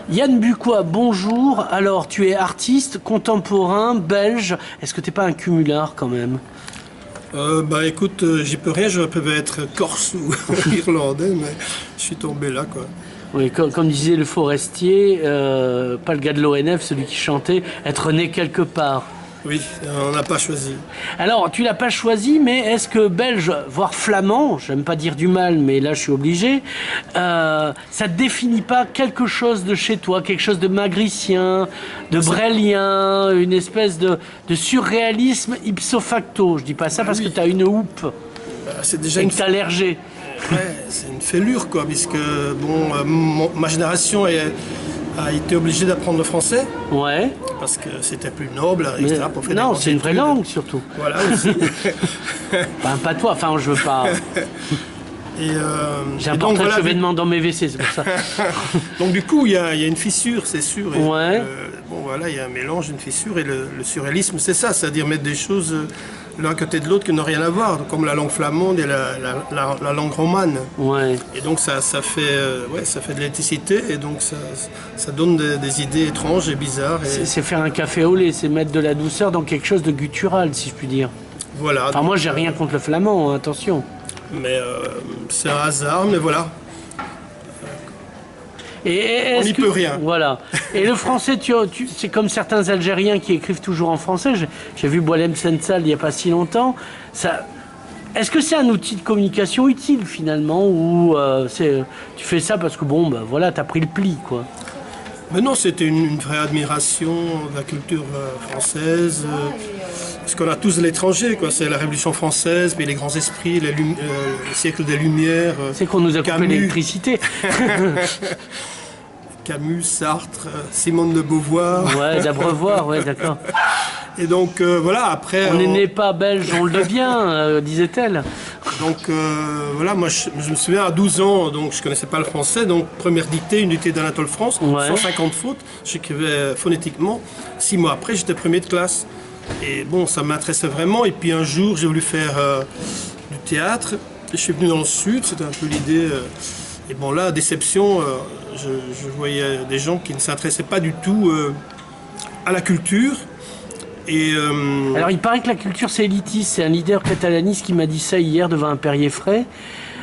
Yann Bucois, bonjour. Alors, tu es artiste, contemporain, belge. Est-ce que tu n'es pas un cumulard quand même? Écoute, j'y peux rien, je peux être corse ou irlandais, mais je suis tombé là, quoi. Oui, comme disait le Forestier, pas le gars de l'ONF, celui qui chantait, être né quelque part. Oui, on n'a pas choisi. Alors, tu l'as pas choisi, mais est-ce que belge, voire flamand, j'aime pas dire du mal, mais là je suis obligé, ça te définit pas quelque chose de chez toi, quelque chose de magricien, de brélien, une espèce de surréalisme ipso facto? Je dis pas ça parce que tu as une houppe C'est déjà et que tu as l'air G. Ouais, c'est une fêlure, quoi, puisque ma génération a été obligée d'apprendre le français. Ouais. Parce que c'était plus noble, etc. Pour faire Non, des c'est une vraie études. langue surtout. Voilà aussi. Enfin, pas toi, enfin je veux pas. J'ai un portrait de chevènement dans mes WC, c'est pour ça. Donc du coup, il y a une fissure, c'est sûr. Et, Ouais. il y a un mélange, une fissure, et le surréalisme, c'est ça, c'est-à-dire mettre des choses l'un à côté de l'autre qui n'ont rien à voir, comme la langue flamande et la langue romane. Ouais. Et donc ça fait de l'électricité, et donc ça donne des idées étranges et bizarres. Et C'est faire un café au lait, c'est mettre de la douceur dans quelque chose de guttural, si je puis dire. voilà. Enfin, moi, j'ai rien contre le flamand, hein, attention. Mais c'est un hasard, mais voilà. Et On n'y peut rien. Voilà. Et le français, c'est comme certains Algériens qui écrivent toujours en français. J'ai vu Boualem Sensal il n'y a pas si longtemps. Est-ce que c'est un outil de communication utile finalement, ou tu fais ça parce que voilà, t'as pris le pli, quoi? Mais non, c'était une vraie admiration de la culture française. Parce qu'on a tous de l'étranger, quoi. C'est la Révolution française, puis les grands esprits, le siècle des Lumières. C'est qu'on nous a coupé l'électricité. Camus, Sartre, Simone de Beauvoir. Ouais, d'Abreuvoir, ouais, d'accord. Et donc voilà, après. On n'est pas belge, on le devient, disait-elle. Donc voilà, moi je me souviens à 12 ans, donc je connaissais pas le français, donc première dictée, une dictée d'Anatole France, Ouais. 150 fautes, j'écrivais phonétiquement. 6 mois après, j'étais premier de classe. Et bon, ça m'intéressait vraiment. Et puis un jour, j'ai voulu faire du théâtre. Je suis venu dans le sud, c'était un peu l'idée. Et bon là, déception, je voyais des gens qui ne s'intéressaient pas du tout à la culture. Et, Alors, il paraît que la culture, c'est élitiste. C'est un leader catalaniste qui m'a dit ça hier devant un Perrier Frais.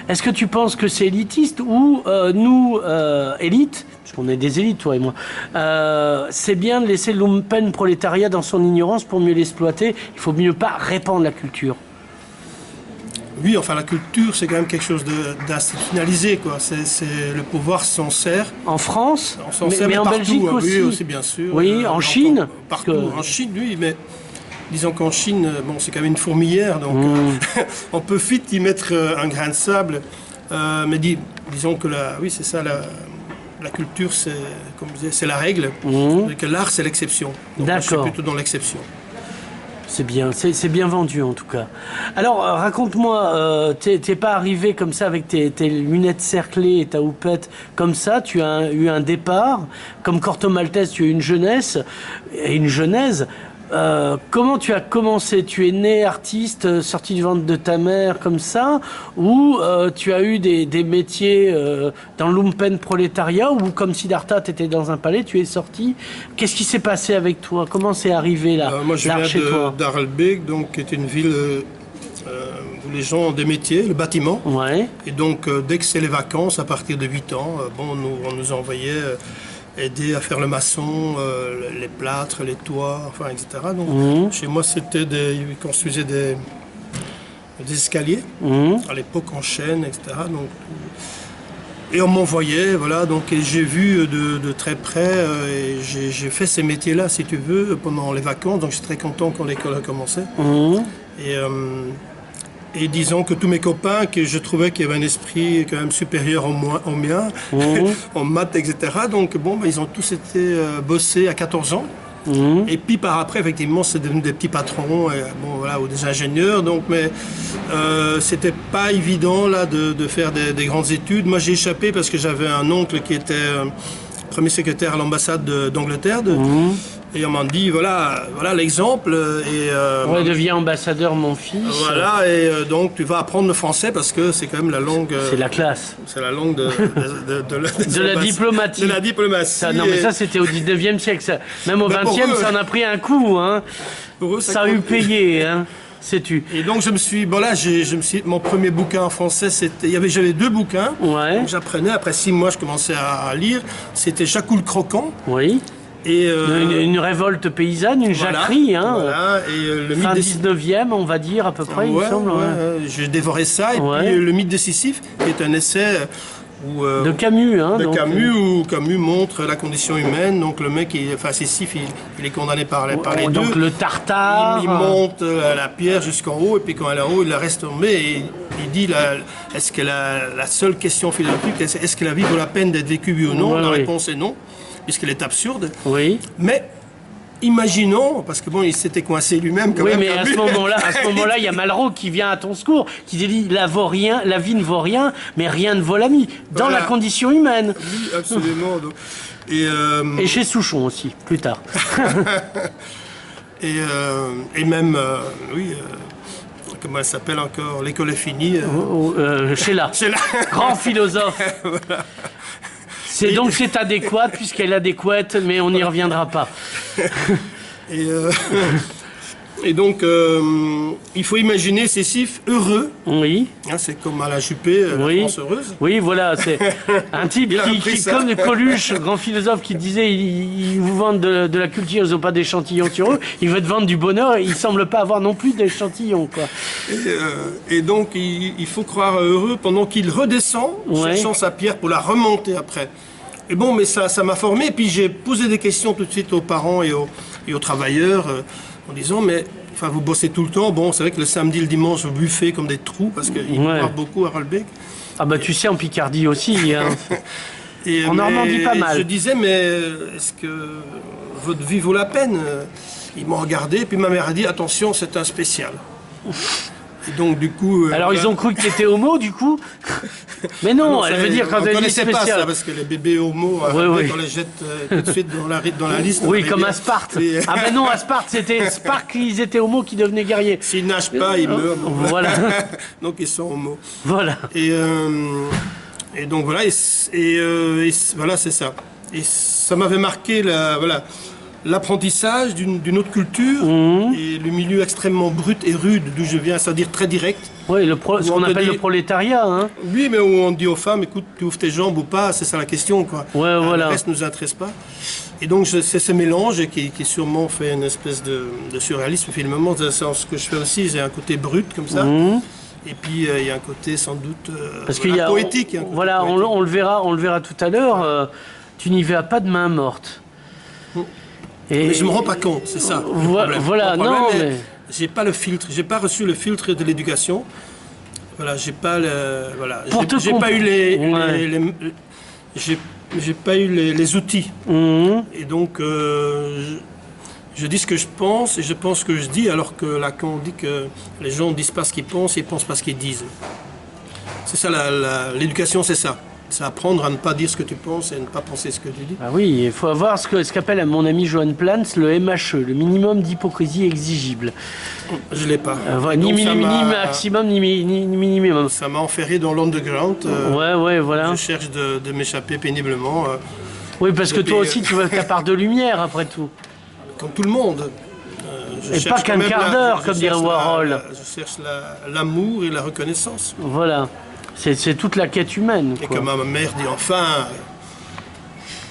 Est-ce que tu penses que c'est élitiste ou nous, élites, parce qu'on est des élites, toi et moi, c'est bien de laisser le lumpenprolétariat dans son ignorance pour mieux l'exploiter? Il faut mieux pas répandre la culture. oui, enfin la culture, c'est quand même quelque chose d'institutionnalisé, quoi. C'est le pouvoir s'en sert. En France, On s'en sert mais en partout, Belgique hein, aussi. oui, aussi, bien sûr. Oui, en Chine. Partout, Parce que- en Chine, oui, mais disons qu'en Chine, bon, c'est quand même une fourmilière, donc on peut vite y mettre un grain de sable. Mais disons que oui, c'est ça, la culture, c'est, comme je disais, c'est la règle, et que l'art, c'est l'exception. Donc moi, je suis D'accord. plutôt dans l'exception. C'est bien, c'est bien vendu en tout cas. Alors raconte-moi, t'es pas arrivé comme ça avec tes lunettes cerclées et ta houppette comme ça, tu as eu un départ, comme Corto Maltese, tu as eu une jeunesse et une genèse. Comment tu as commencé? Tu es né artiste, sorti du ventre de ta mère comme ça, ou tu as eu des métiers dans le lumpen prolétariat, ou comme Siddhartha, tu étais dans un palais, tu es sorti. Qu'est-ce qui s'est passé avec toi? Comment c'est arrivé là, Moi, je l'art viens chez toi? d'Arlbeek, donc, qui est une ville où les gens ont des métiers, le bâtiment. Ouais. Et donc, dès que c'est les vacances, à partir de 8 ans, on nous envoyait aider à faire le maçon, les plâtres, les toits, enfin, etc. Donc, chez moi, ils construisaient des escaliers, à l'époque en chêne, etc. Donc, et on m'envoyait, voilà, donc, et j'ai vu de très près, et j'ai fait ces métiers-là, si tu veux, pendant les vacances, donc je suis très content quand l'école a commencé. Et disons que tous mes copains, que je trouvais qu'il y avait un esprit quand même supérieur au mien, en maths, etc. Donc ils ont tous été bossés à 14 ans. Et puis par après, effectivement, c'est devenu des petits patrons, ou des ingénieurs. Donc, mais c'était pas évident là de faire des grandes études. Moi, j'ai échappé parce que j'avais un oncle qui était premier secrétaire à l'ambassade d'Angleterre. Et on m'a dit, voilà l'exemple. Ouais, deviens ambassadeur, mon fils. Voilà, et donc tu vas apprendre le français parce que c'est quand même la langue. C'est la classe. C'est la langue de la diplomatie. De la diplomatie. Ça, non, mais ça, c'était au 19e siècle. Ça. Même au 20e, ça en a pris un coup. Hein. Pour eux, ça a eu payé. Hein. Sais-tu. Et donc mon premier bouquin en français, j'avais 2 bouquins. Ouais. Donc j'apprenais, après 6 mois, je commençais à lire. C'était Jacou le Croquant. Oui. Et une révolte paysanne, une jacquerie, hein. Voilà, et le fin 19e, on va dire, à peu près, il me semble. Ouais. J'ai dévoré ça. Et puis le mythe de Sisyphe, qui est un essai de Camus, hein. Où Camus montre la condition humaine. Donc le mec, Sisyphe, il est condamné par les deux. Donc le Tartare. Il monte la pierre jusqu'en haut, et puis quand elle est en haut, il la reste tombée. Et il dit, est-ce que la seule question philosophique, est-ce que la vie vaut la peine d'être vécue, oui ou non? La réponse est non, puisqu'elle est absurde. Oui. Mais imaginons, parce que bon, il s'était coincé lui-même quand même. Oui, mais à ce moment-là, il y a Malraux qui vient à ton secours, qui dit la vie ne vaut rien, mais rien ne vaut l'ami, dans la condition humaine. Oui, absolument. Donc, et chez Souchon aussi, plus tard. et même, comment elle s'appelle encore? L'école est finie. Sheila. Grand philosophe. Voilà. C'est adéquat puisqu'elle est adéquate, mais on n'y reviendra pas. Et donc, il faut imaginer Sisyphe heureux. Oui. Hein, c'est comme à la Juppé, la France heureuse. Oui, voilà, c'est un type qui comme Coluche, grand philosophe, qui disait ils vous vendent de la culture, ils n'ont pas d'échantillons sur eux, ils veulent te vendre du bonheur, et ils ne semblent pas avoir non plus d'échantillons, quoi. Et donc, il faut croire heureux pendant qu'il redescend, cherchant sa pierre pour la remonter après. Et bon, mais ça m'a formé, et puis j'ai posé des questions tout de suite aux parents et aux travailleurs, en disant, mais enfin, vous bossez tout le temps. Bon, c'est vrai que le samedi, le dimanche, vous buffez comme des trous, parce qu'il boit beaucoup à Rolbeck. Ah bah tu sais, en Picardie aussi. Hein. En Normandie, pas mal. Je disais, mais est-ce que votre vie vaut la peine? Ils m'ont regardé, et puis ma mère a dit, attention, c'est un spécial. Et donc, du coup... Alors, ils ont cru que tu étais homo, du coup? Mais non, elle veut dire quand elle dit spécial. On ne connaissait pas ça, parce que les bébés homo, on les jette tout de suite dans la liste. Oui, comme à Sparte. Ah ben non, à Sparte, c'était Sparte, ils étaient homos qui devenaient guerriers. S'ils nagent pas, ils meurent. Voilà. Donc, ils sont homos. Voilà. Et donc, voilà, voilà, c'est ça. Et ça m'avait marqué, l'apprentissage d'une autre culture et le milieu extrêmement brut et rude d'où je viens, c'est-à-dire très direct. Oui, ce qu'on appelle le prolétariat. Hein. Oui, mais où on dit aux femmes, écoute, tu ouvres tes jambes ou pas, c'est ça la question, quoi. Ouais, voilà. Le reste ne nous intéresse pas. Et donc c'est ce mélange qui sûrement fait une espèce de surréalisme. Finalement, c'est ce que je fais aussi, j'ai un côté brut comme ça. Et puis il y a un côté sans doute poétique. Voilà, on le verra tout à l'heure. Tu n'y vas pas de main morte. Mais je me rends pas compte, c'est ça. Voilà, non, mais j'ai pas le filtre, j'ai pas reçu le filtre de l'éducation. Voilà, j'ai pas j'ai pas eu j'ai pas eu les outils. Et donc je dis ce que je pense et je pense ce que je dis, alors que Lacan dit que les gens ne disent pas ce qu'ils pensent, ils pensent pas ce qu'ils disent. C'est ça l'éducation, c'est ça. C'est apprendre à ne pas dire ce que tu penses et à ne pas penser ce que tu dis. Ah oui, il faut avoir ce qu'appelle mon ami Johan Plans le MHE, le minimum d'hypocrisie exigible. Je ne l'ai pas. Ni maximum, ni minimum. Ça m'a enferré dans l'underground. Voilà. Je cherche de m'échapper péniblement. Oui, parce que toi aussi, tu veux ta part de lumière, après tout. Comme tout le monde. Et pas qu'un quart d'heure, comme dirait Warhol. Je cherche l'amour et la reconnaissance. Voilà. C'est toute la quête humaine. Et comme ma mère dit enfin.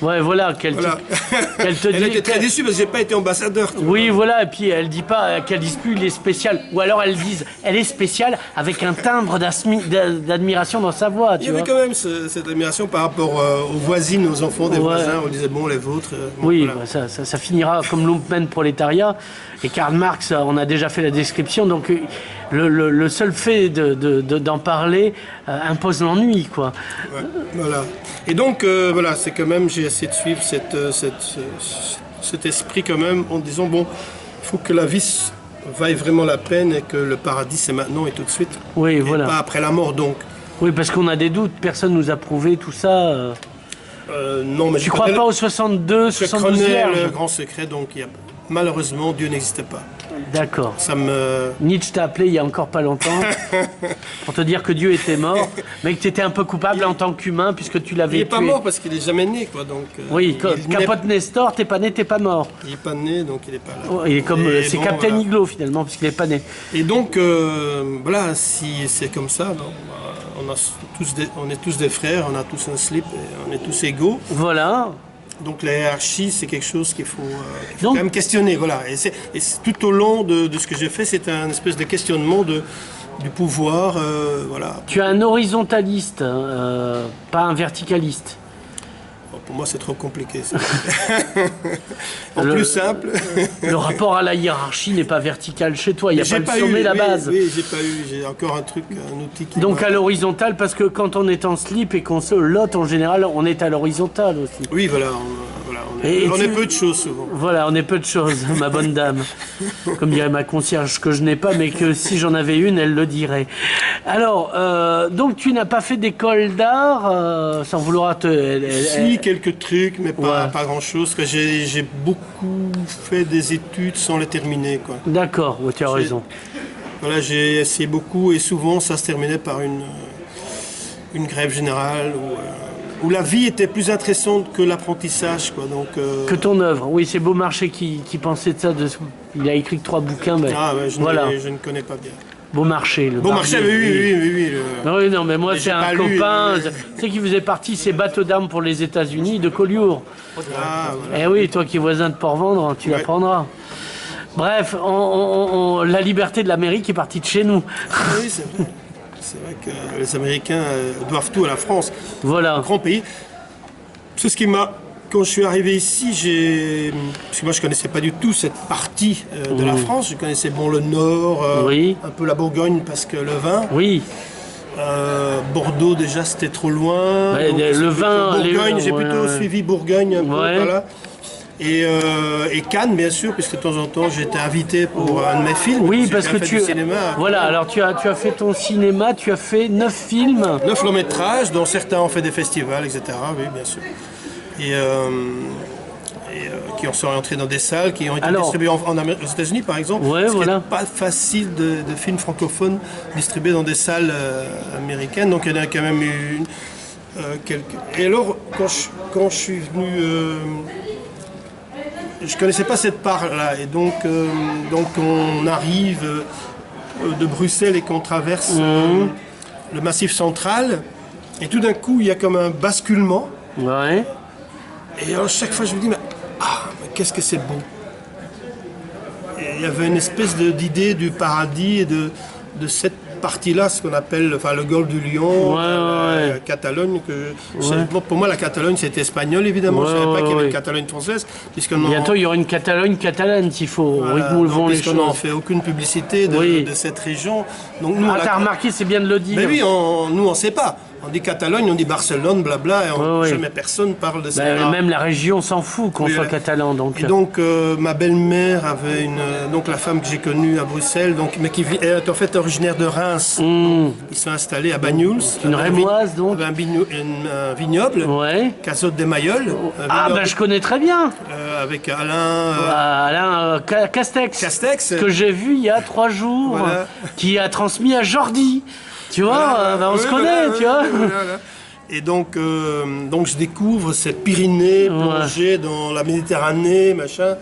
Ouais, voilà, Elle était très déçue parce que j'ai pas été ambassadeur. Oui, voilà, et puis elle dit pas qu'elle dise plus il est spécial, ou alors elle dise elle est spéciale avec un timbre d'admiration dans sa voix. Il y avait quand même cette admiration par rapport aux voisines, aux enfants des voisins. On disait bon, les vôtres. Oui, voilà. Ça finira comme Lumpen prolétariat. Et Karl Marx, on a déjà fait la description, donc le seul fait d'en parler impose l'ennui, quoi. Ouais, voilà. Et donc, voilà, c'est quand même, j'ai essayé de suivre cet esprit quand même, en disant, bon, il faut que la vie vaille vraiment la peine et que le paradis, c'est maintenant et tout de suite. Oui, et voilà. pas après la mort, donc. Oui, parce qu'on a des doutes, personne nous a prouvé tout ça. Non, mais Tu crois pas au 62, je 72 connais vierges? le grand secret, donc malheureusement, Dieu n'existe pas. D'accord. Ça me... Nietzsche t'a appelé il y a encore pas longtemps pour te dire que Dieu était mort, mais que tu étais un peu coupable en tant qu'humain puisque tu l'avais Il tué. n'est pas mort parce qu'il n'est jamais né, quoi. Donc, Oui, il n'est Capote Nestor, t'es pas né, t'es pas mort. pas né, donc il n'est pas là. Oh, il est comme, Et c'est bon, Captain voilà. Iglo finalement, puisqu'il est pas né. Et donc, voilà, si c'est comme ça, bon, on est tous des frères, on a tous un slip, et on est tous égaux. Voilà. Donc la hiérarchie, c'est quelque chose qu'il faut, Donc- quand même questionner. Voilà. Et c'est tout au long de ce que j'ai fait, c'est un espèce de questionnement du pouvoir. Voilà. Tu es un horizontaliste, pas un verticaliste. Bon, pour moi, c'est trop compliqué. Ça. En Le- plus simple. Le rapport à la hiérarchie n'est pas vertical chez toi, il n'y a J'ai pas le sommet, la oui, base. Oui, j'ai pas eu. J'ai encore un truc, un outil qui. Donc à l'horizontale, parce que quand on est en slip et qu'on se lotte, en général, on est à l'horizontale aussi. Oui, voilà. Et On tu- est peu de choses souvent. Voilà, on est peu de choses, ma bonne dame. Comme dirait ma concierge, que je n'ai pas, mais que si j'en avais une, elle le dirait. Alors, donc tu n'as pas fait d'école d'art, sans vouloir te... Si, quelques trucs, mais pas, Ouais. pas grand-chose. Que j'ai beaucoup fait des études sans les terminer, quoi. D'accord, ouais, tu as raison. Voilà, j'ai essayé beaucoup et souvent ça se terminait par une grève générale où la vie était plus intéressante que l'apprentissage, quoi. Donc, Que ton œuvre, oui, c'est Beaumarchais qui pensait de ça. Il a écrit que 3 bouquins, mais voilà, je ne connais pas bien. Beaumarchais. Le Marché, barbier, oui. Oui, non, mais moi, Mais c'est j'ai un pas lu, copain. mais- Tu sais qui faisait partie, c'est Bateaux d'armes pour les États-Unis de Collioure. Ah, voilà. Eh oui, toi qui es voisin de Port-Vendre, tu Ouais. l'apprendras. Bref, la liberté de l'Amérique est partie de chez nous. Oui, c'est vrai. C'est vrai que les Américains doivent tout à la France. Voilà. Grand pays. C'est ce qui m'a... Quand je suis arrivé ici, parce que moi je connaissais pas du tout cette partie de la France. Je connaissais bon le Nord, Oui. un peu la Bourgogne parce que le vin. Oui, Bordeaux déjà c'était trop loin. Ouais, Donc, le c'est vin, plutôt Bourgogne, les- j'ai ouais, plutôt ouais. suivi Bourgogne un peu, Ouais. voilà. Et Cannes bien sûr, puisque de temps en temps j'ai été invité pour un de mes films. oui, J'ai parce que fait tu... du cinéma. Voilà, alors tu as fait ton cinéma, tu as fait 9 films. 9 longs métrages, dont certains ont fait des festivals, etc. Oui, bien sûr. Et qui sont rentrés dans des salles, qui ont été Alors- distribués aux États-Unis, par exemple. Ouais, parce qu'il voilà. n'est pas facile de films francophones distribués dans des salles américaines. Donc il y en a quand même eu quelques. Et alors, quand je suis venu. Je ne connaissais pas cette part-là. Et donc on arrive de Bruxelles et qu'on traverse le Massif central. Et tout d'un coup, il y a comme un basculement. Ouais. Et alors, chaque fois, je me dis, mais qu'est-ce que c'est beau. Et il y avait une espèce d'idée du paradis et de cette partie-là, ce qu'on appelle le golfe du Lion, Ouais. la Catalogne. Bon, pour moi, la Catalogne, c'était espagnol, évidemment. Je ne savais pas qu'il y avait une Catalogne française. Bientôt, il y aura une Catalogne catalane, s'il faut. Voilà, Rythme où le vent les puisqu'on n'en choses. fait aucune publicité Oui. de cette région. Donc, nous, Ah, t'as remarqué, c'est bien de le dire. mais oui, nous, on ne sait pas. On dit Catalogne, on dit Barcelone, blabla, et Ouais, ouais. jamais personne parle de ça. Même la région s'en fout qu'on Oui, soit là. catalan. Donc, Et donc, ma belle-mère avait donc la femme que j'ai connue à Bruxelles, mais qui est en fait originaire de Reims. Ils sont installés à Banyuls. Une Rémoise, donc. Un vignoble, ouais. Cazotte des Mailloles, Ah, ben je connais très bien. avec Alain Alain Castex. Castex. Que j'ai vu il y a 3 jours, Voilà. qui a transmis à Jordi. Tu vois, Voilà, on se oui, connaît, voilà, tu vois. voilà. Et donc je découvre cette Pyrénées plongée dans la Méditerranée, machin.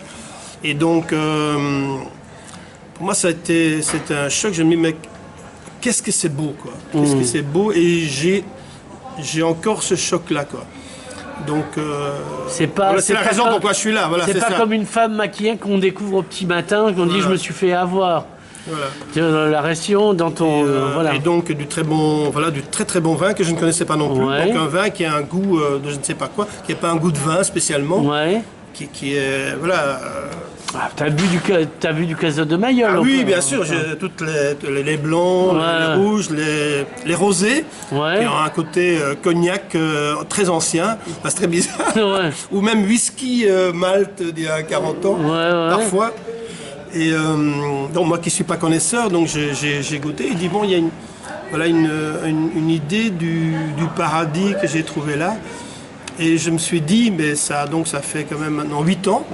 Et donc, pour moi, c'était un choc. Je me dis, mais qu'est-ce que c'est beau, quoi. Qu'est-ce que c'est beau. Et j'ai encore ce choc-là, quoi. Donc, C'est pas. voilà, c'est la raison comme- pourquoi je suis là. Voilà, c'est pas ça. comme une femme maquillée qu'on découvre au petit matin, qu'on dit Voilà. je me suis fait avoir. Voilà. Tu vois, la ration dans ton. voilà. Et donc du très très bon vin que je ne connaissais pas non plus. Ouais. Donc un vin qui a un goût de je ne sais pas quoi, qui n'a pas un goût de vin spécialement, Ouais. qui est voilà. Ah, t'as bu du Cazotte de Mayol. Ah oui, encore. bien sûr, j'ai toutes les blancs, Ouais. les rouges, les rosés, Ouais. qui ont un côté cognac très ancien, c'est très bizarre, Ouais. ou même whisky malt d'il y a 40 ans, Ouais. parfois. Et donc moi qui ne suis pas connaisseur, donc j'ai goûté. Il dit bon, il y a une idée du paradis que j'ai trouvé là. Et je me suis dit, mais ça fait quand même maintenant 8 ans.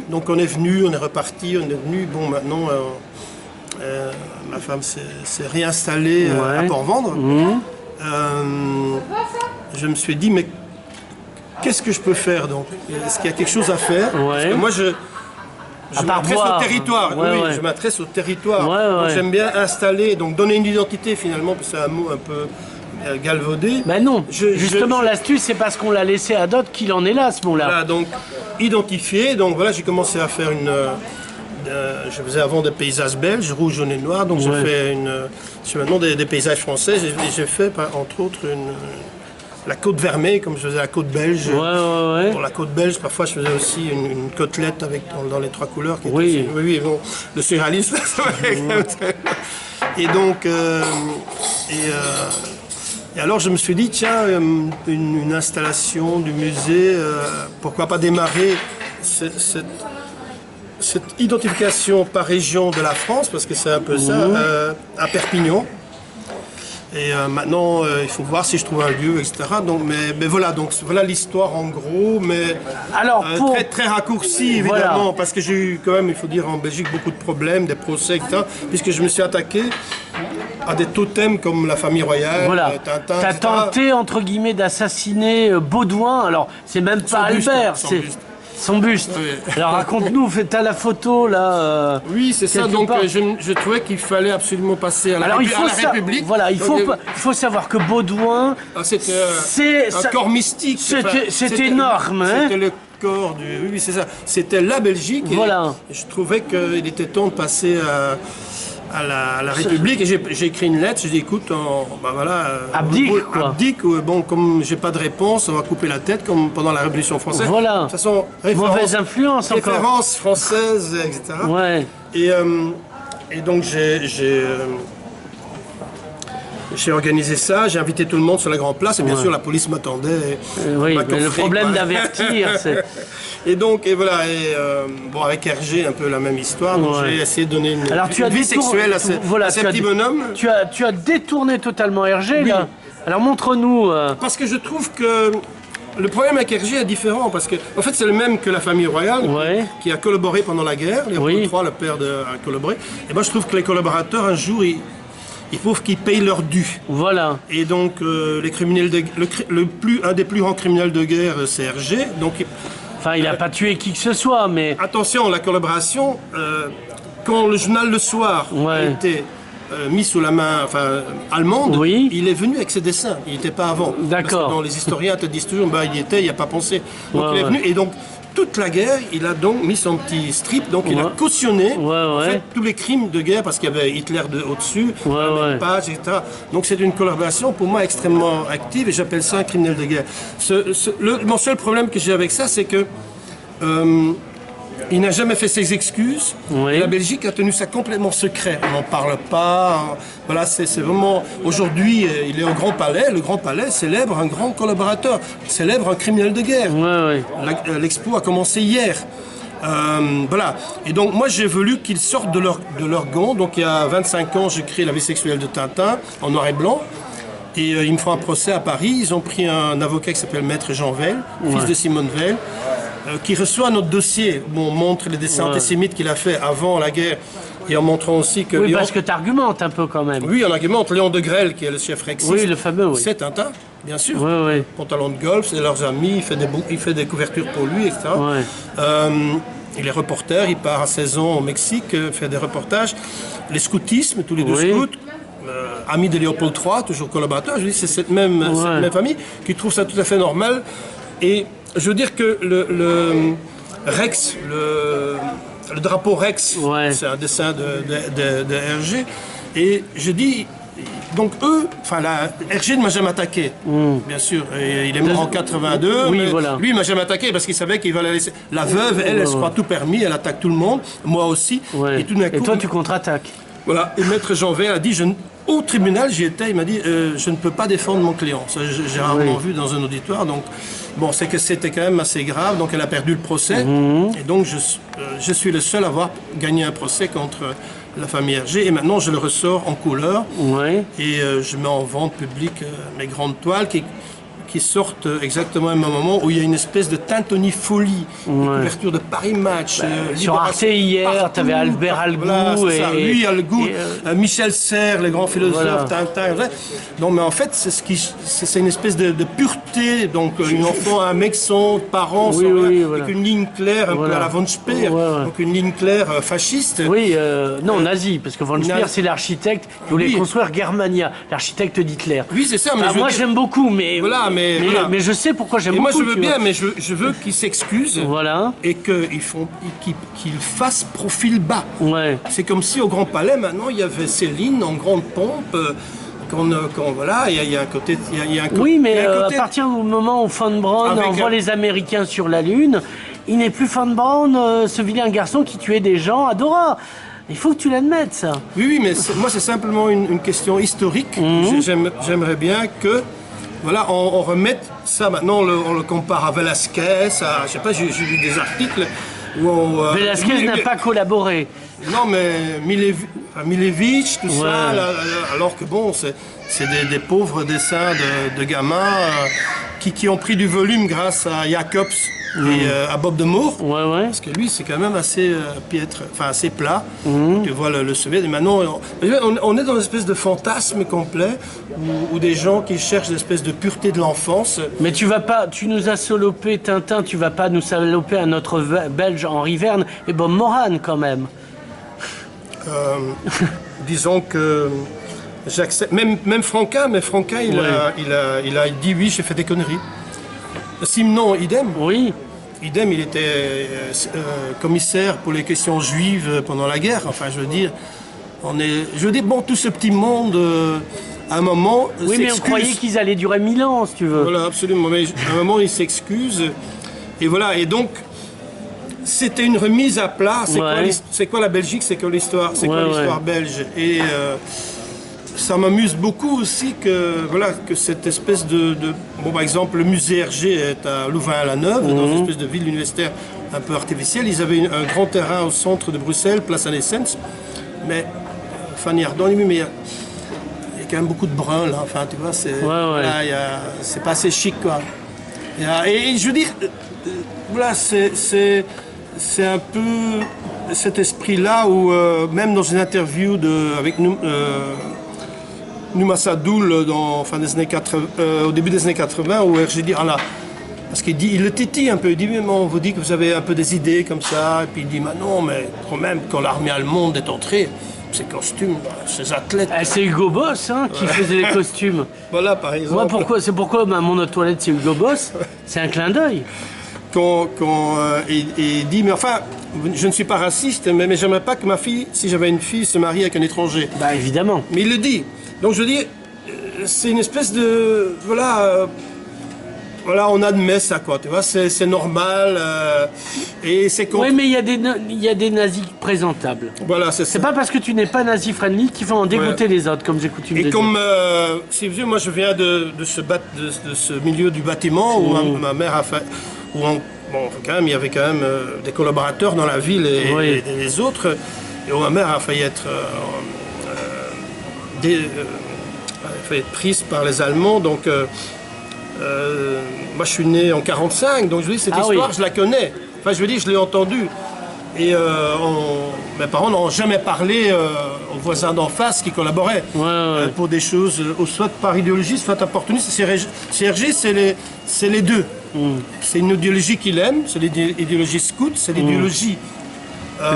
Donc on est venu, on est reparti, on est venu. Bon, maintenant, ma femme s'est réinstallée à Port-Vendre. Je me suis dit, mais qu'est-ce que je peux faire donc? Est-ce qu'il y a quelque chose à faire? Parce que moi, je m'adresse au territoire. Je m'adresse au territoire. Donc j'aime bien installer, donc donner une identité finalement, parce que c'est un mot un peu galvaudé. Ben non, justement l'astuce c'est parce qu'on l'a laissé à d'autres qu'il en est là à ce moment-là. Voilà, donc identifier, donc voilà, j'ai commencé à faire je faisais avant des paysages belges, rouge, jaune et noir, donc je fais maintenant des paysages français, j'ai fait entre autres la côte vermeille, comme je faisais la côte belge. Pour la côte belge, parfois je faisais aussi une côtelette dans les 3 couleurs. Oui, bon, le surréaliste. Et donc, et alors je me suis dit, tiens, une installation du musée, pourquoi pas démarrer cette identification par région de la France, parce que c'est un peu ça, à Perpignan. Et maintenant, il faut voir si je trouve un lieu, etc. Donc, mais voilà, donc voilà l'histoire en gros, mais alors, très, très raccourci évidemment, parce que j'ai eu quand même, il faut dire, en Belgique beaucoup de problèmes, des procès, etc. Puisque je me suis attaqué à des totems comme la famille royale, Tintin, t'as tenté entre guillemets d'assassiner Baudouin. Alors, c'est même pas Albert, c'est son buste. Alors raconte-nous, t'as la photo là. Oui, c'est ça. Donc je trouvais qu'il fallait absolument passer à la République. Voilà, il faut savoir que Baudouin, c'était un corps mystique. C'était énorme. C'était le corps du. Oui, c'est ça. C'était la Belgique. Voilà. Et je trouvais qu'il était temps de passer à la République, et j'ai écrit une lettre, j'ai dit écoute, abdique, bon, comme j'ai pas de réponse, on va couper la tête comme pendant la Révolution française. Voilà. De toute façon, mauvaise influence encore. Référence française, etc. Ouais. Et donc j'ai organisé ça, j'ai invité tout le monde sur la grande place, et bien sûr la police m'attendait. Oui, mais le problème d'avertir, c'est... Et voilà, bon, avec Hergé, un peu la même histoire, donc j'ai essayé de donner une vie sexuelle à ces petits bonhommes. Tu as détourné totalement Hergé, là. Alors montre-nous... Parce que je trouve que le problème avec Hergé est différent, parce que en fait c'est le même que la famille royale, qui a collaboré pendant la guerre, Léopold III, le père a collaboré. Et moi je trouve que les collaborateurs, un jour, il faut qu'ils payent leur dû. Voilà. Et donc les criminels un des plus grands criminels de guerre, c'est Hergé. Donc enfin, il n'a pas tué qui que ce soit, mais... Attention, la collaboration, quand le journal Le Soir a été mis sous la main allemande, il est venu avec ses dessins. Il n'était pas avant. D'accord. Parce que les historiens te disent toujours, il y était, il n'y a pas pensé. Donc il est venu, et donc toute la guerre, il a donc mis son petit strip, donc il a cautionné en fait, tous les crimes de guerre, parce qu'il y avait Hitler au-dessus, page, etc. Donc c'est une collaboration pour moi extrêmement active, et j'appelle ça un criminel de guerre. Mon seul problème que j'ai avec ça, c'est que il n'a jamais fait ses excuses. La Belgique a tenu ça complètement secret. On n'en parle pas. Voilà, c'est vraiment... Aujourd'hui, il est au Grand Palais. Le Grand Palais célèbre un grand collaborateur, célèbre un criminel de guerre. L'expo a commencé hier. Voilà. Et donc, moi, j'ai voulu qu'ils sortent de leur gant. Donc, il y a 25 ans, j'ai créé La vie sexuelle de Tintin en noir et blanc. Et ils me font un procès à Paris. Ils ont pris un avocat qui s'appelle Maître Jean Veil, fils de Simone Veil, qui reçoit notre dossier. On montre les dessins antisémites qu'il a fait avant la guerre, et en montrant aussi que... Oui, parce que tu argumentes un peu quand même. Oui, on argumente. Léon de Grelle, qui est le chef rexiste. Oui, le fameux, c'est Tintin, bien sûr. Pantalon de golf, c'est leurs amis, il fait des couvertures pour lui, etc. Il est reporter, il part à 16 ans au Mexique, fait des reportages. Les scoutismes, tous les deux scouts. Ami de Léopold III, toujours collaborateur. Je dis, c'est cette même famille qui trouve ça tout à fait normal. Et je veux dire que le Rex, le drapeau Rex, c'est un dessin de Hergé. Et je dis, donc eux, Hergé ne m'a jamais attaqué, bien sûr. Et il est mort en 82, mais lui, il m'a jamais attaqué parce qu'il savait qu'il va la laisser. La veuve, elle se croit tout permis, elle attaque tout le monde, moi aussi. Et tout d'un coup, toi, tu contre-attaques. Voilà, et Maître Jean Veil a dit, au tribunal, j'y étais, il m'a dit, je ne peux pas défendre mon client. Ça, j'ai rarement vu dans un auditoire, donc bon, c'est que c'était quand même assez grave, donc elle a perdu le procès, et donc je suis le seul à avoir gagné un procès contre la famille Hergé, et maintenant je le ressors en couleur, et je mets en vente publique mes grandes toiles qui sortent exactement au même moment où il y a une espèce de Tintonie-folie, une couverture de Paris Match. Sur Arte hier, tu avais Albert Algou. Voilà, lui, Algou, Michel Serres, les grands philosophes, Tintin. Non, mais en fait, c'est une espèce de pureté. Donc, une enfant, un mec sans parents, avec une ligne claire, un peu à la Von Speer, donc une ligne claire fasciste. Oui, non, nazi, parce que Von Speer, c'est l'architecte qui voulait construire Germania, l'architecte d'Hitler. Oui, c'est ça. Mais moi, j'aime beaucoup, mais je sais pourquoi j'aime beaucoup. Moi, je veux bien, mais je veux qu'ils s'excusent et qu'ils fassent profil bas. Ouais. C'est comme si au Grand Palais, maintenant, il y avait Céline en grande pompe. Il y a un côté. Oui, mais à partir du moment où Von Braun envoie les Américains sur la Lune, il n'est plus Von Braun, ce vilain garçon qui tuait des gens à Dora. Il faut que tu l'admettes, ça. Oui, mais moi, c'est simplement une question historique. J'aimerais bien que, on remette ça. Maintenant, on le compare à Velasquez, je sais pas, j'ai lu des articles où Velasquez n'a pas collaboré. Non, mais Milevich, tout ça, alors que bon, c'est des pauvres dessins de gamins qui ont pris du volume grâce à Jacobs et à Bob de Moor. Parce que lui, c'est quand même assez piètre, enfin assez plat. Tu vois le Soviet. Et maintenant, on est dans une espèce de fantasme complet où des gens qui cherchent une espèce de pureté de l'enfance. Mais tu nous as salopé Tintin, tu vas pas nous saloper à notre Belge Henri Verne et Bob Moran quand même. Disons que j'accepte, même Franquin, mais Franquin, il a dit oui, j'ai fait des conneries. Simon, idem. Oui. Idem, il était commissaire pour les questions juives pendant la guerre. Enfin, je veux dire, bon, tout ce petit monde, à un moment, oui, mais on croyait qu'ils allaient durer 1000 ans, si tu veux. Voilà, absolument. Mais à un moment, il s'excuse. Et voilà, et donc, c'était une remise à plat. C'est quoi la Belgique? C'est quoi l'histoire? C'est quoi l'histoire belge? Et ça m'amuse beaucoup aussi que cette espèce Bon, par exemple, le musée Hergé est à Louvain-la-Neuve, dans une espèce de ville universitaire un peu artificielle. Ils avaient un grand terrain au centre de Bruxelles, place à Nessens. Mais, Fanny Ardon, mais il y a quand même beaucoup de bruns, là. Enfin, tu vois, c'est pas assez chic, quoi. Et je veux dire, c'est un peu cet esprit-là où, même dans une interview avec Numa Sadoul au début des années 80, où Hergé dit, parce il le titille un peu, il dit, mais on vous dit que vous avez un peu des idées comme ça, et puis il dit, non, mais quand même, quand l'armée allemande est entrée, ces costumes, ces athlètes... c'est Hugo Boss qui faisait les costumes. Voilà, par exemple. C'est pourquoi mon autre toilette, c'est Hugo Boss. C'est un clin d'œil. Il dit, mais enfin, je ne suis pas raciste, mais j'aimerais pas que ma fille, si j'avais une fille, se marie avec un étranger. Bah évidemment. Mais il le dit. Donc je dis, c'est une espèce de... on admet ça, quoi, tu vois, c'est normal. Et c'est Oui, mais il y a des nazis présentables. Voilà, c'est ça. C'est pas parce que tu n'es pas nazi-friendly qu'il faut en dégoûter les autres, comme j'ai coutume de dire. Et comme, si vous voulez, moi je viens de ce milieu du bâtiment où ma mère a fait... il y avait quand même des collaborateurs dans la ville et les autres. Et où ma mère a failli être prise par les Allemands. Donc, moi, je suis né en 1945. Donc, je vous dis, cette histoire, je la connais. Enfin, je veux dire, je l'ai entendue. Et mes parents n'ont jamais parlé aux voisins d'en face qui collaboraient pour des choses, soit par idéologie, soit opportuniste. Chez Hergé, c'est les deux. C'est une idéologie qu'il aime, c'est l'idéologie scout, c'est l'idéologie...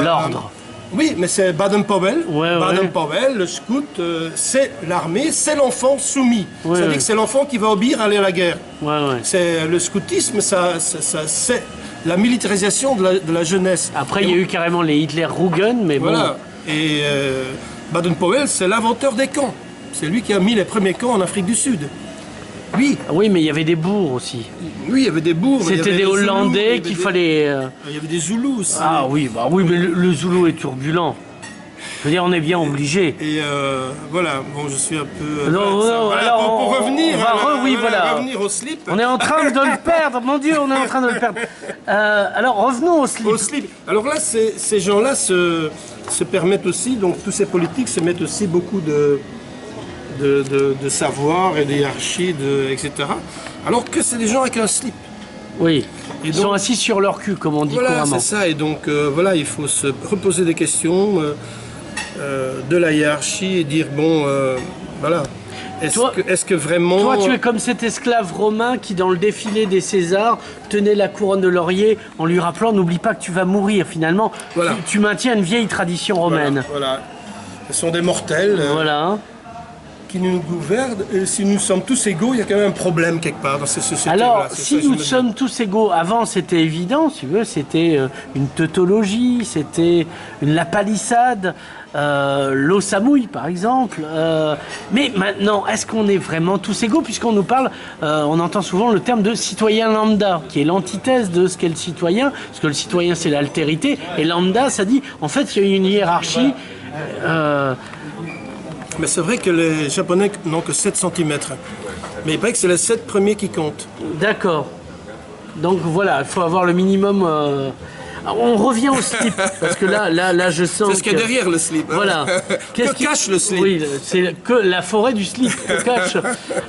L'ordre. Oui, mais c'est Baden-Powell. Baden-Powell, le scout, c'est l'armée, c'est l'enfant soumis. C'est-à-dire que c'est l'enfant qui va obéir à aller à la guerre. C'est le scoutisme, c'est la militarisation de la jeunesse. Après, il y a eu carrément les Hitler-Rugen, mais bon... Et Baden-Powell, c'est l'inventeur des camps. C'est lui qui a mis les premiers camps en Afrique du Sud. Oui. Oui, mais il y avait des bourgs aussi. Oui, il y avait des bourgs. C'était des Hollandais qu'il fallait... Il y avait des Zoulous aussi. Ah oui, mais le Zoulou est turbulent. Je veux dire, on est bien obligé. Et bon, je suis un peu... alors pour revenir, revenir au slip. On est en train de le perdre, mon Dieu, on est en train de le perdre. Alors, revenons au slip. Au slip. Alors là, ces gens-là se permettent aussi, donc tous ces politiques se mettent aussi beaucoup de de savoir et de hiérarchie, etc. Alors que c'est des gens avec un slip. Oui, Et ils donc, sont assis sur leur cul, comme on dit voilà, couramment. c'est ça. Et donc, voilà, il faut se reposer des questions de la hiérarchie et dire, bon, voilà, est-ce que vraiment... Toi, tu es comme cet esclave romain qui, dans le défilé des Césars, tenait la couronne de laurier en lui rappelant, n'oublie pas que tu vas mourir, finalement. Voilà. Tu maintiens une vieille tradition romaine. Voilà. Ce sont des mortels Voilà. qui nous gouvernent. Et si nous sommes tous égaux, il y a quand même un problème quelque part dans ces sociétés. Alors, Voilà, c'est si ça que je nous me dis. sommes tous égaux, avant c'était évident, si tu veux, c'était une tautologie, c'était une lapalissade, l'eau ça mouille par exemple. Mais maintenant, est-ce qu'on est vraiment tous égaux? Puisqu'on nous parle, on entend souvent le terme de citoyen lambda, qui est l'antithèse de ce qu'est le citoyen, parce que le citoyen c'est l'altérité, et lambda ça dit, en fait il y a une hiérarchie. Mais c'est vrai que les Japonais n'ont que 7 cm. Mais il paraît que c'est les 7 premiers qui comptent. D'accord. Donc voilà, il faut avoir le minimum. On revient au slip, parce que là, je sens. C'est ce qu'il y a derrière le slip. Hein. Voilà. Que cache le slip? Oui, c'est que la forêt du slip. Que cache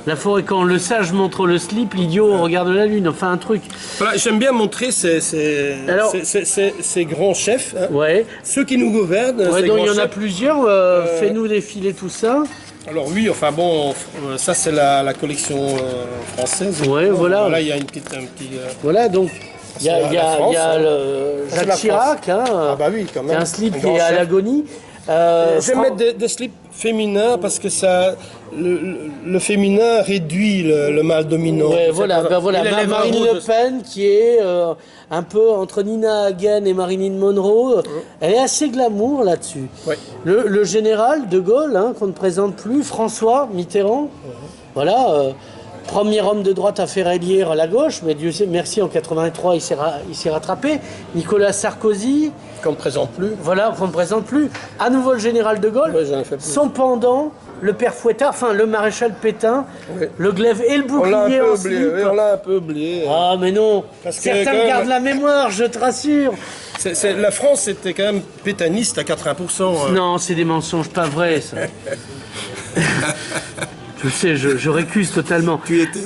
la forêt? Quand le sage montre le slip, l'idiot regarde la lune. Enfin, un truc. Voilà, j'aime bien montrer ces grands chefs, hein. Ouais. Ceux qui nous gouvernent. Ouais, ces donc il y grands en a chefs. plusieurs. Fais-nous défiler tout ça. Alors oui, enfin bon, ça c'est la collection française. Ouais, voilà. Voilà, il y a un petit. Voilà, donc. Il y a, C'est la France, hein. C'est Jacques la Chirac, hein, Ah bah oui, quand même. qui a un slip Un qui grand est à chef. l'agonie. J'aime mettre des slips féminins parce que ça, le féminin réduit le mâle dominant. Ouais, C'est voilà, pas- ben voilà. Et les lèvres Marine roses Le Pen, qui est un peu entre Nina Hagen et Marilyn Monroe, elle est assez glamour là-dessus. Ouais. Le général de Gaulle, hein, qu'on ne présente plus, François Mitterrand, voilà, premier homme de droite à faire élire à la gauche, mais Dieu sait, merci, en 83, il s'est rattrapé. Nicolas Sarkozy, Qu'on ne présente plus. voilà, qu'on ne présente plus. À nouveau le général de Gaulle, Ouais, j'en ai fait plus. son pendant, le père Fouettard, enfin le maréchal Pétain, Oui. le glaive et le On l'a un bouclier peu en oublié. slip. Oui, on l'a un peu oublié. Ah mais non, Parce que certains quand même- gardent la mémoire, je te rassure. La France était quand même pétaniste à 80%. Hein. Non, c'est des mensonges pas vrais ça. Je sais, je récuse totalement. Tu étais.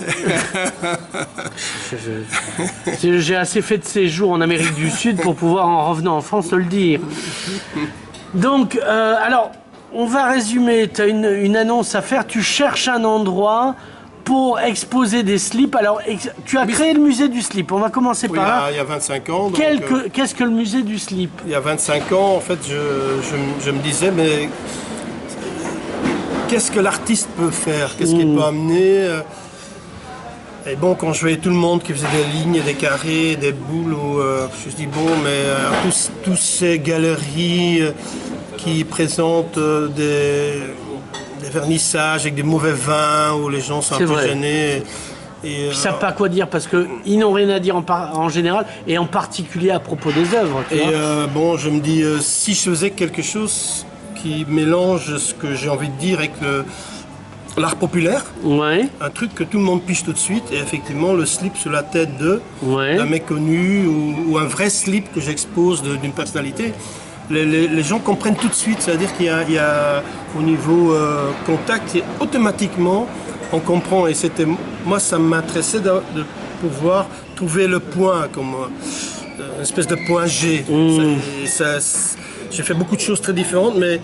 J'ai assez fait de séjours en Amérique du Sud pour pouvoir, en revenant en France, le dire. Donc, alors, on va résumer. Tu as une annonce à faire. Tu cherches un endroit pour exposer des slips. Alors, tu as créé le musée du slip. On va commencer Oui, par là. il y a 25 ans. donc, Qu'est-ce que le musée du slip? il y a 25 ans, en fait, je me disais, mais qu'est-ce que l'artiste peut faire? Qu'est-ce qu'il peut amener? Et bon, quand je voyais tout le monde qui faisait des lignes, des carrés, des boules, je me dis, bon, mais tous ces galeries qui présentent des vernissages avec des mauvais vins, où les gens sont un C'est peu vrai. gênés. Et, Ils ne savent pas quoi dire parce qu'ils n'ont rien à dire en général et en particulier à propos des œuvres. Tu vois. bon, je me dis, si je faisais quelque chose qui mélange ce que j'ai envie de dire avec l'art populaire, Ouais, un truc que tout le monde piche tout de suite, et effectivement le slip sur la tête ouais. d'un méconnu ou un vrai slip que j'expose d'une personnalité, les gens comprennent tout de suite, c'est-à-dire qu'il y a au niveau contact, et automatiquement on comprend, et moi ça m'intéressait de pouvoir trouver le point, comme une espèce de point G. J'ai fait beaucoup de choses très différentes, mais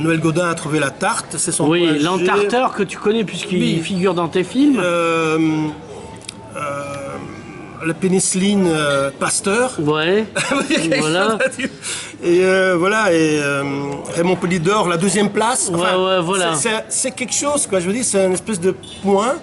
Noël Godin a trouvé la tarte, c'est son point Oui, G. l'entarteur que tu connais puisqu'il Oui. figure dans tes films. La pénicilline Pasteur. Ouais, voilà. Et voilà, et Raymond Poulidor, la deuxième place. Ouais, voilà. C'est quelque chose, quoi. Je veux dire, c'est une espèce de point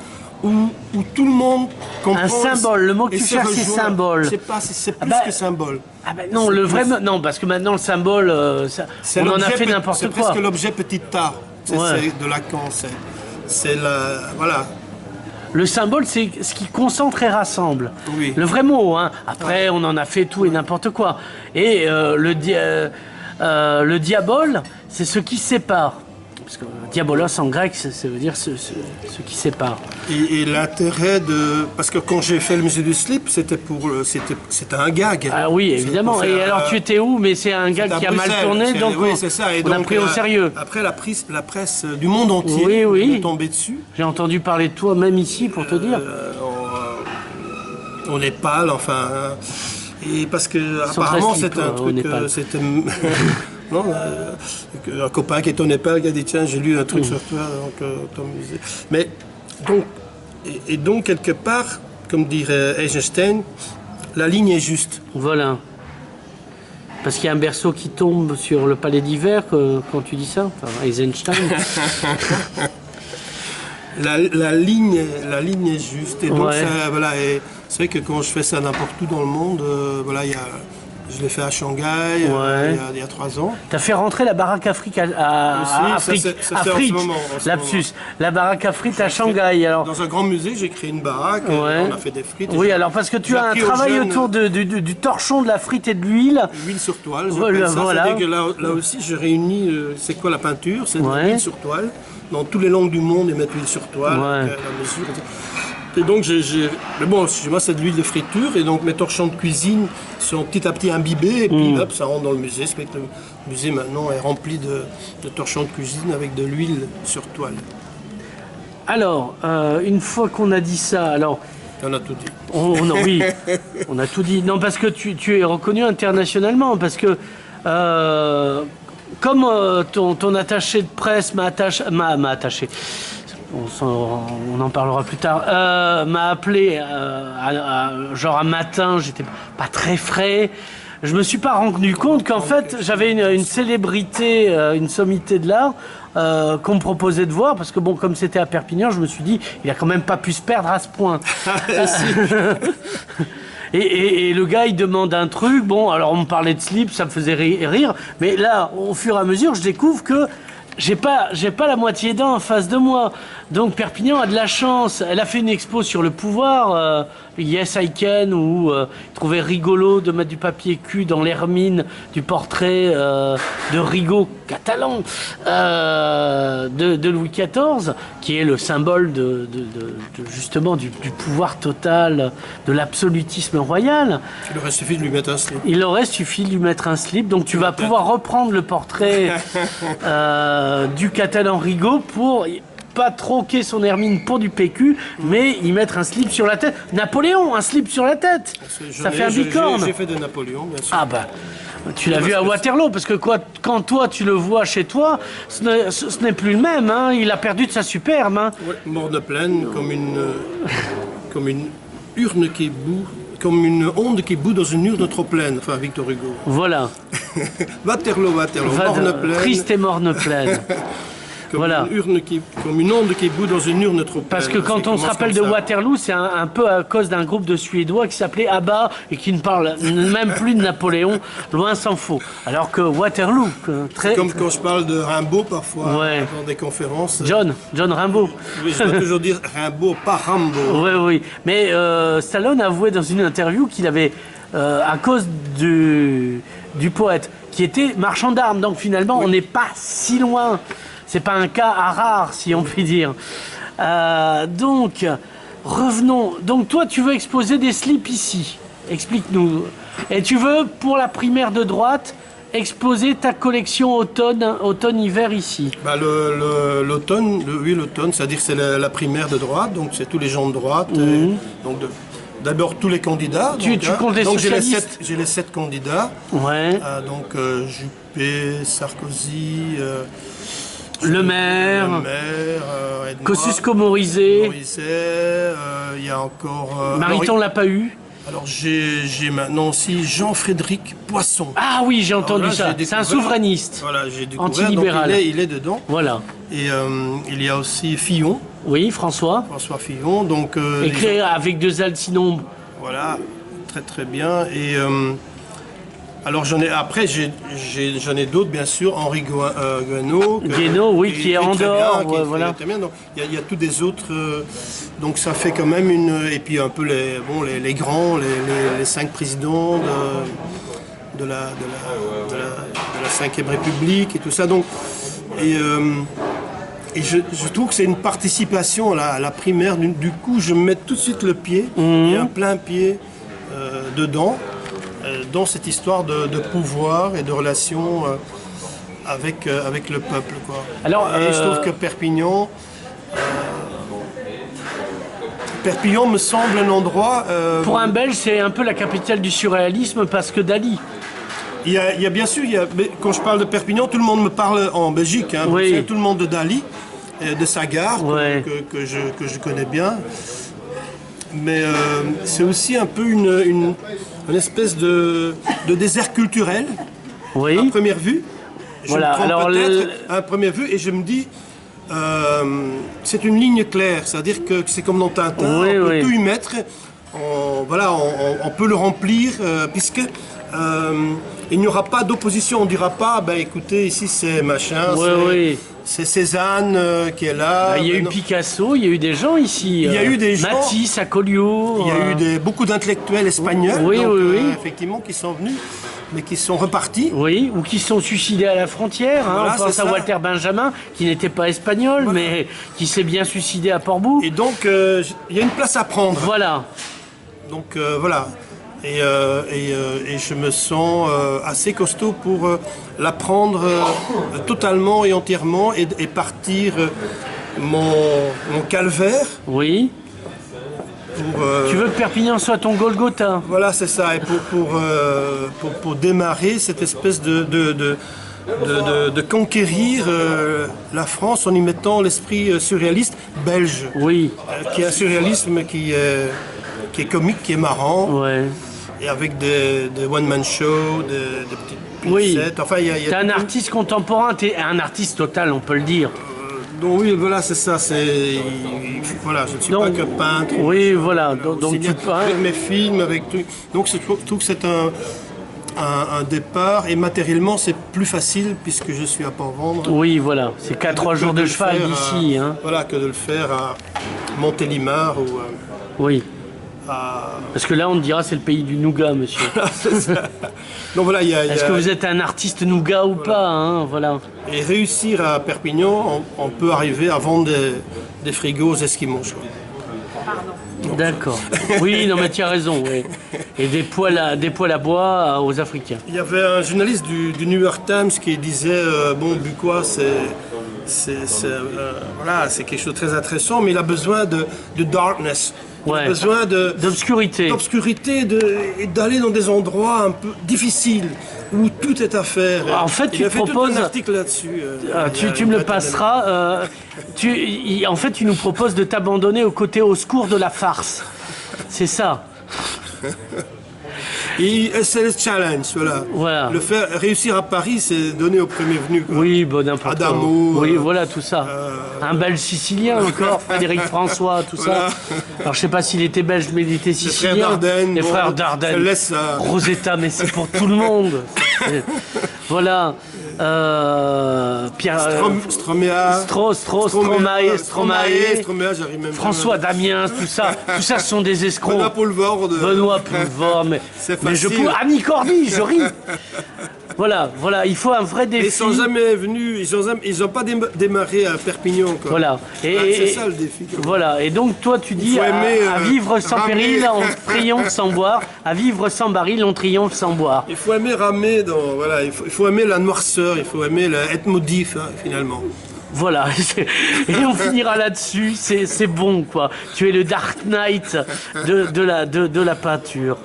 où tout le monde comprend. Un symbole, le mot que et tu se cherches, c'est rejoint. symbole. Je sais pas si c'est plus bah, que symbole. Ah ben non, le vrai... Non, parce que maintenant le symbole, on en a fait n'importe C'est quoi. presque l'objet petit a. C'est de Lacan. C'est la... Voilà. Le symbole, c'est ce qui concentre et rassemble. Oui. Le vrai mot, hein. Après, on en a fait tout et n'importe quoi. Et le diabole, c'est ce qui sépare. Parce que diabolos en grec, ça veut dire ce qui sépare. Et l'intérêt de... Parce que quand j'ai fait le musée du slip, c'était un gag. Ah oui, évidemment. Et alors tu étais où? Mais c'est un gag qui a mal tourné, donc oui, c'est ça. Et on a donc, pris au sérieux. Après, la presse du monde entier est tombée dessus. J'ai entendu parler de toi, même ici, pour te dire. Au Népal, enfin... Et parce que apparemment c'était un truc... Non, un copain qui est au Népal qui a dit tiens j'ai lu un truc sur toi donc ton musée. Mais donc quelque part comme dirait Eisenstein la ligne est juste. Voilà. Parce qu'il y a un berceau qui tombe sur le palais d'hiver quand tu dis ça, enfin, Eisenstein. la ligne est juste et donc ça, voilà, et c'est vrai que quand je fais ça n'importe où dans le monde voilà je l'ai fait à Shanghai il y a 3 ans. Tu as fait rentrer la baraque à frites à frites. La baraque à frites à Shanghai. Alors. Dans un grand musée, j'ai créé une baraque, on a fait des frites. Oui, alors parce que tu as un travail autour du torchon, de la frite et de l'huile. L'huile sur toile, c'est-à-dire que là aussi, je réunis, c'est quoi la peinture? C'est de l'huile sur toile. Dans toutes les langues du monde, ils mettent l'huile sur toile, la mesure, etc. Et donc, mais bon, chez moi, c'est de l'huile de friture, et donc mes torchons de cuisine sont petit à petit imbibés, et puis hop, ça rentre dans le musée. C'est que le musée, maintenant, est rempli de torchons de cuisine avec de l'huile sur toile. Alors, une fois qu'on a dit ça, alors... On a tout dit. Oui, on a tout dit. Non, parce que tu es reconnu internationalement, parce que... comme ton attaché de presse m'a attaché... On en parlera plus tard. M'a appelé genre un matin, j'étais pas très frais. Je me suis pas rendu compte qu'en fait j'avais une célébrité, une sommité de l'art qu'on me proposait de voir parce que bon, comme c'était à Perpignan, je me suis dit il a quand même pas pu se perdre à ce point. Et le gars il demande un truc. Bon, alors on me parlait de slip, ça me faisait rire. Mais là, au fur et à mesure, je découvre que j'ai pas la moitié d'un en face de moi. Donc Perpignan a de la chance. Elle a fait une expo sur le pouvoir, Yes I Can, où il trouvait rigolo de mettre du papier cul dans l'hermine du portrait de Rigaud catalan de Louis XIV, qui est le symbole justement du pouvoir total, de l'absolutisme royal. Il aurait suffi de lui mettre un slip. Il aurait suffi de lui mettre un slip. Donc tu vas pouvoir reprendre le portrait du catalan Rigaud pour pas troquer son hermine pour du PQ, mais y mettre un slip sur la tête. Napoléon, un slip sur la tête. Ça fait un bicorne. J'ai fait de Napoléon, bien sûr. Ah bah, tu l'as vu à Waterloo, parce que quand toi tu le vois chez toi, ce n'est plus le même. Hein. Il a perdu de sa superbe. Hein. Ouais, morne pleine, comme une urne qui bout. Comme une onde qui bout dans une urne trop pleine, enfin Victor Hugo. Voilà. Waterloo, morne pleine. Triste et morne pleine. Voilà. Comme une onde qui bout dans une urne trop pleine. Parce que quand on se rappelle de Waterloo, c'est un peu à cause d'un groupe de Suédois qui s'appelait ABBA et qui ne parle même plus de Napoléon, loin s'en faut. Alors que Waterloo, c'est comme quand je parle de Rimbaud parfois dans des conférences. John Rimbaud. Oui, je dois toujours dire Rimbaud, pas Rambo. Oui. Mais Stallone a avoué dans une interview qu'il avait, à cause du poète, qui était marchand d'armes. Donc finalement, on n'est pas si loin. C'est pas un cas à rare, si on peut dire. Donc, revenons. Donc, toi, tu veux exposer des slips ici. Explique-nous. Et tu veux, pour la primaire de droite, exposer ta collection automne-hiver ici. Bah, l'automne, c'est-à-dire que c'est la primaire de droite, donc c'est tous les gens de droite. Donc d'abord tous les candidats. Tu comptes les socialistes. J'ai les 7 candidats. Ouais. Donc Juppé, Sarkozy... Le maire, Kosciusko-Morizet, il y a encore... Mariton l'a pas eu. Alors j'ai maintenant aussi Jean-Frédéric Poisson. Ah oui, j'ai entendu ça. C'est un souverainiste. Voilà, j'ai découvert. Antilibéral. Donc il est dedans. Voilà. Et il y a aussi Fillon. Oui, François Fillon. Donc, écrit avec 2 L sinon. Voilà, très très bien. Et... alors j'en ai d'autres bien sûr, Henri Guénaud, qui est en dehors, voilà. Donc il y a tous des autres, donc ça fait quand même et puis un peu les grands, les 5 présidents de la 5e République et tout ça. Donc Et je trouve que c'est une participation à la primaire. Du coup, je mets tout de suite le pied, et un plein pied dedans, dans cette histoire de pouvoir et de relation avec le peuple, quoi. Alors, et je trouve que Perpignan me semble un endroit... pour un Belge, c'est un peu la capitale du surréalisme parce que Dali. Il y a bien sûr, mais quand je parle de Perpignan, tout le monde me parle en Belgique. Hein, Oui. vous savez, tout le monde de Dali, de sa gare, Ouais. que je connais bien. Mais c'est aussi un peu une espèce de désert culturel, à Oui. première vue. Je Voilà, me prends alors peut-être à première vue et je me dis, c'est une ligne claire, c'est-à-dire que c'est comme dans Tintin, Oui, on peut oui. tout y mettre, on peut le remplir, puisque il n'y aura pas d'opposition, on ne dira pas, ben écoutez, ici c'est machin, Oui. c'est Cézanne qui est là. Il y a eu Non. Picasso, il y a eu des gens ici. Il y a eu des gens- Matisse, Acolio. Il y a eu beaucoup d'intellectuels espagnols, Oui, donc, oui. effectivement, qui sont venus, mais qui sont repartis. Oui, ou qui se sont suicidés à la frontière. Hein. Voilà, On pense c'est à ça. Walter Benjamin, qui n'était pas espagnol, Voilà. mais qui s'est bien suicidé à Portbou. Et donc, il y a une place à prendre. Voilà. Donc voilà. Et je me sens assez costaud pour la prendre totalement et entièrement et partir mon calvaire Oui. pour, Tu veux que Perpignan soit ton Golgotha? voilà, c'est ça. Et pour démarrer cette espèce de conquérir la France en y mettant l'esprit surréaliste belge, Oui. qui est un surréalisme qui est comique, qui est marrant. Ouais. Et avec des one-man shows, des petites Oui. piècettes. Enfin, il y a T'es un artiste contemporain, t'es un artiste total, on peut le dire. donc oui, voilà, c'est ça. Voilà, je ne suis pas Donc, que peintre. oui, voilà. Donc Aussi tu bien peins. avec mes films, avec tout. Donc je trouve que c'est un départ. Et matériellement, c'est plus facile puisque je suis à Port-Vendre. Oui, voilà. C'est qu'à 3 jours de le cheval faire d'ici. Hein. Voilà, que de le faire à Montélimar ou Oui. à... Parce que là, on te dira c'est le pays du nougat, monsieur. Donc voilà, il y a... Est-ce que vous êtes un artiste nougat ou pas, hein? Voilà. Et réussir à Perpignan, on peut arriver à vendre des frigos aux Esquimaux, je crois. D'accord. Oui, non, mais tu as raison. Oui. Et des poêles à bois aux Africains. Il y avait un journaliste du New York Times qui disait bon, Bucquois, voilà, c'est quelque chose de très intéressant, mais il a besoin de darkness. Il a Ouais. besoin D'obscurité. d'obscurité et d'aller dans des endroits un peu difficiles où tout est à faire. En fait, il tu a fait proposes- tout un article là-dessus. Ah, il y a tu une me le vingtaine passeras. En fait, tu nous proposes de t'abandonner au côté au secours de la farce. C'est ça. d'années. Et c'est le challenge, voilà. Voilà. Le faire réussir à Paris, c'est donner au premier venu. Quoi. Oui, bon, n'importe quoi. Adamo, Oui, voilà, tout ça. Un belge sicilien encore, Frédéric François, tout Voilà. ça. Alors, je sais pas s'il était belge, mais il était frères sicilien. Dardenne, Les bon, frères je Dardenne. laisse ça. Rosetta, mais c'est pour tout le monde. Voilà. Pierre. Stroméa. Stromae. Stroméa, j'arrive même François Damiens, tout ça ce sont des escrocs. Benoît Poulvorde. Benoît Poulvord, mais C'est je facile. peux. Annie Cordy, je ris. Voilà, il faut un vrai défi. Ils sont jamais venus, ils ont pas démarré à Perpignan. Quoi. Voilà. C'est ça le défi. quoi. Voilà. Et donc toi tu dis faut aimer, à vivre sans ramer. péril, on triomphe sans boire. À vivre sans baril, on triomphe sans boire. Il faut aimer ramer, voilà, il faut aimer la noirceur, il faut aimer être maudif finalement. Voilà. Et on finira là-dessus. C'est bon quoi. Tu es le Dark Knight de la peinture.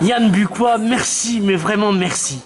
Yann Bucquois, merci, mais vraiment merci.